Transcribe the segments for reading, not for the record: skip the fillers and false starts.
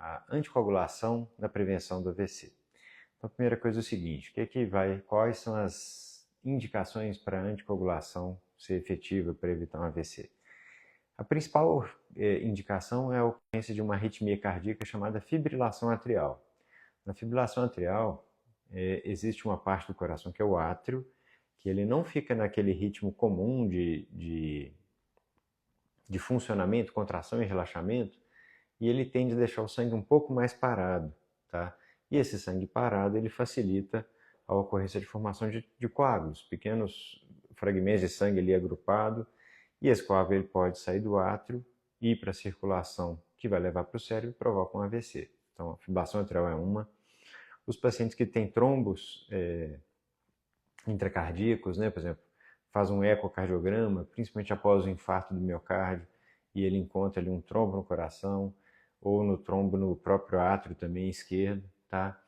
a anticoagulação na prevenção do AVC. Então, a primeira coisa é o seguinte, quais são as indicações para a anticoagulação ser efetiva para evitar um AVC? A principal indicação é a ocorrência de uma arritmia cardíaca chamada fibrilação atrial. Na fibrilação atrial, existe uma parte do coração que é o átrio, que ele não fica naquele ritmo comum de funcionamento, contração e relaxamento, e ele tende a deixar o sangue um pouco mais parado, tá? E esse sangue parado, ele facilita a ocorrência de formação de coágulos, pequenos fragmentos de sangue ali agrupado, e esse coágulo ele pode sair do átrio, ir para a circulação, que vai levar para o cérebro e provoca um AVC. Então, a fibrilação atrial é uma. Os pacientes que têm trombos intracardíacos, né, por exemplo, faz um ecocardiograma, principalmente após o infarto do miocárdio, e ele encontra ali um trombo no coração, ou no trombo no próprio átrio também esquerdo, tá?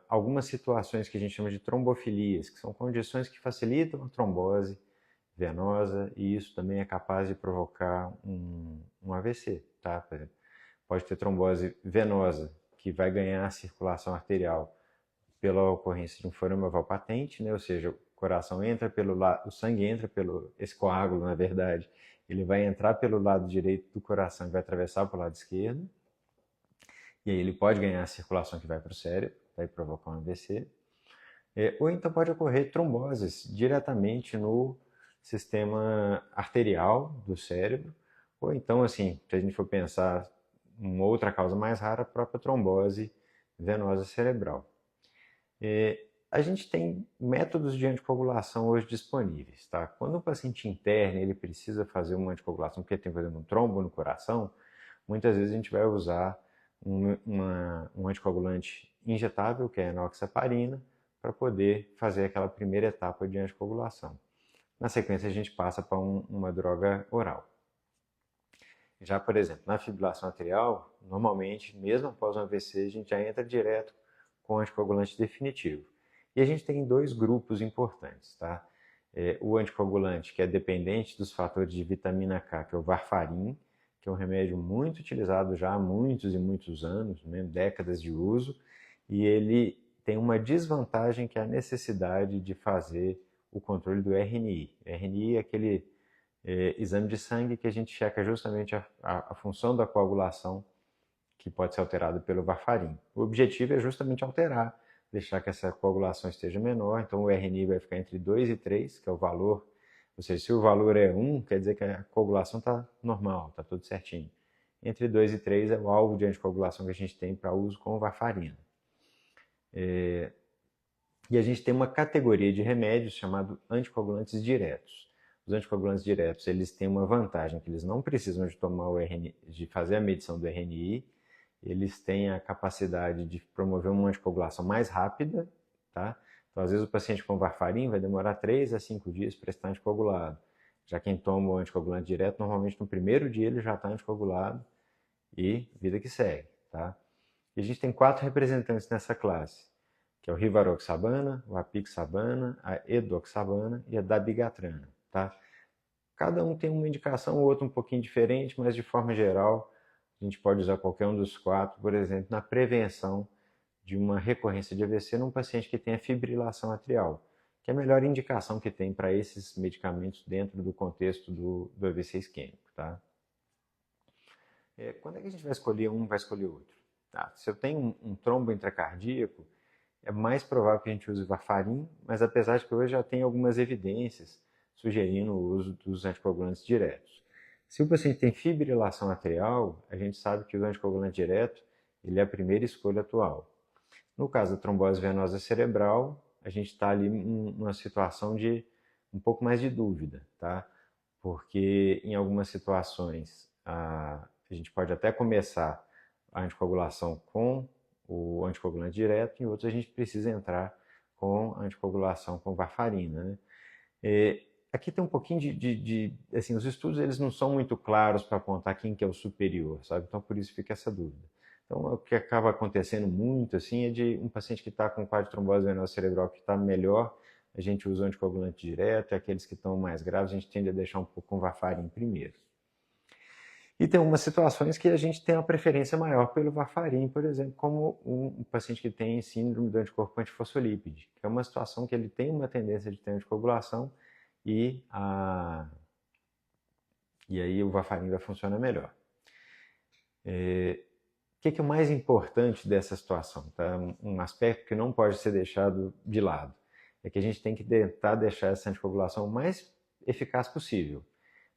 Algumas situações que a gente chama de trombofilias, que são condições que facilitam a trombose venosa, e isso também é capaz de provocar um AVC, tá? Por exemplo, pode ter trombose venosa, que vai ganhar a circulação arterial pela ocorrência de um forama oval patente, né? Ou seja, o coração entra pelo lado, o sangue entra esse coágulo, na verdade, ele vai entrar pelo lado direito do coração e vai atravessar para o lado esquerdo, e aí ele pode ganhar a circulação que vai para o cérebro, vai provocar um AVC. Ou então pode ocorrer tromboses diretamente no sistema arterial do cérebro, ou então, assim, se a gente for pensar uma outra causa mais rara, a própria trombose venosa cerebral. A gente tem métodos de anticoagulação hoje disponíveis, tá? Quando o paciente interna, ele precisa fazer uma anticoagulação porque tem, por exemplo, um trombo no coração, muitas vezes a gente vai usar um anticoagulante injetável, que é a enoxaparina, para poder fazer aquela primeira etapa de anticoagulação. Na sequência, a gente passa para uma droga oral. Já, por exemplo, na fibrilação atrial, normalmente, mesmo após um AVC, a gente já entra direto com o anticoagulante definitivo. E a gente tem dois grupos importantes, tá? O anticoagulante que é dependente dos fatores de vitamina K, que é o varfarin, que é um remédio muito utilizado já há muitos e muitos anos, né, décadas de uso, e ele tem uma desvantagem que é a necessidade de fazer o controle do RNI. RNI é aquele exame de sangue que a gente checa justamente a função da coagulação, que pode ser alterada pelo varfarin. O objetivo é justamente alterar, deixar que essa coagulação esteja menor, então o RNI vai ficar entre 2 e 3, que é o valor, ou seja, se o valor é 1, quer dizer que a coagulação está normal, está tudo certinho. Entre 2 e 3 é o alvo de anticoagulação que a gente tem para uso com varfarina. E a gente tem uma categoria de remédios chamado anticoagulantes diretos. Os anticoagulantes diretos, eles têm uma vantagem, que eles não precisam de tomar o RNI, de fazer a medição do RNI, eles têm a capacidade de promover uma anticoagulação mais rápida, tá? Então, às vezes o paciente com varfarin vai demorar 3 a 5 dias para estar anticoagulado. Já quem toma o anticoagulante direto, normalmente no primeiro dia ele já está anticoagulado e vida que segue, tá? E a gente tem 4 representantes nessa classe, que é o rivaroxabana, o apixabana, a edoxabana e a dabigatrana, tá? Cada um tem uma indicação, o outro um pouquinho diferente, mas de forma geral, a gente pode usar qualquer um dos 4, por exemplo, na prevenção de uma recorrência de AVC num paciente que tenha fibrilação atrial, que é a melhor indicação que tem para esses medicamentos dentro do contexto do AVC isquêmico, tá? Quando é que a gente vai escolher um, vai escolher outro? Tá? Se eu tenho um trombo intracardíaco, é mais provável que a gente use varfarin, mas apesar de que hoje já tem algumas evidências sugerindo o uso dos anticoagulantes diretos. Se o paciente tem fibrilação atrial, a gente sabe que o anticoagulante direto ele é a primeira escolha atual. No caso da trombose venosa cerebral, a gente está ali numa situação de um pouco mais de dúvida, tá? Porque em algumas situações a gente pode até começar a anticoagulação com o anticoagulante direto, em outros a gente precisa entrar com a anticoagulação com varfarina, né? Aqui tem um pouquinho assim, os estudos eles não são muito claros para apontar quem que é o superior, sabe? Então por isso fica essa dúvida. Então o que acaba acontecendo muito assim é de um paciente que está com quadro de trombose venosa cerebral que está melhor, a gente usa o anticoagulante direto, e aqueles que estão mais graves a gente tende a deixar um pouco com varfarin primeiro. E tem algumas situações que a gente tem uma preferência maior pelo varfarin, por exemplo, como um paciente que tem síndrome do anticorpo antifosfolípide, que é uma situação que ele tem uma tendência de ter anticoagulação e, e aí o varfarin vai funcionar melhor. O que é o mais importante dessa situação? Tá? Um aspecto que não pode ser deixado de lado é que a gente tem que tentar deixar essa anticoagulação o mais eficaz possível.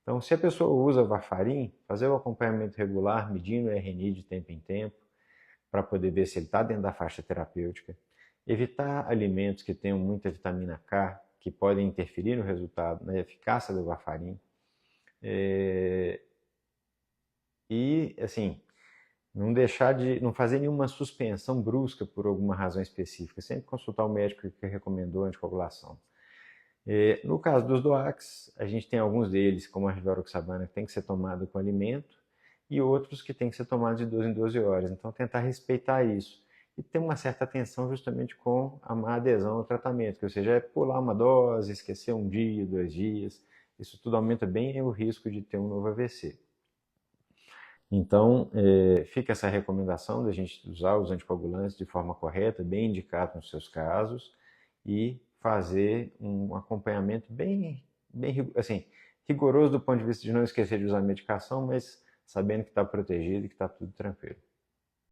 Então, se a pessoa usa varfarin, fazer o acompanhamento regular, medindo o RNI de tempo em tempo, para poder ver se ele está dentro da faixa terapêutica, evitar alimentos que tenham muita vitamina K, que podem interferir no resultado, na eficácia do varfarin. E, assim, não fazer nenhuma suspensão brusca por alguma razão específica, sempre consultar o médico que recomendou a anticoagulação. No caso dos DOACs, a gente tem alguns deles, como a rivaroxabana, que tem que ser tomado com alimento, e outros que tem que ser tomados de 12 em 12 horas. Então, tentar respeitar isso. E ter uma certa atenção justamente com a má adesão ao tratamento, que, ou seja, é pular uma dose, esquecer um dia, 2 dias. Isso tudo aumenta bem o risco de ter um novo AVC. Então, fica essa recomendação da gente usar os anticoagulantes de forma correta, bem indicado nos seus casos, e fazer um acompanhamento bem assim, rigoroso do ponto de vista de não esquecer de usar a medicação, mas sabendo que está protegido e que está tudo tranquilo.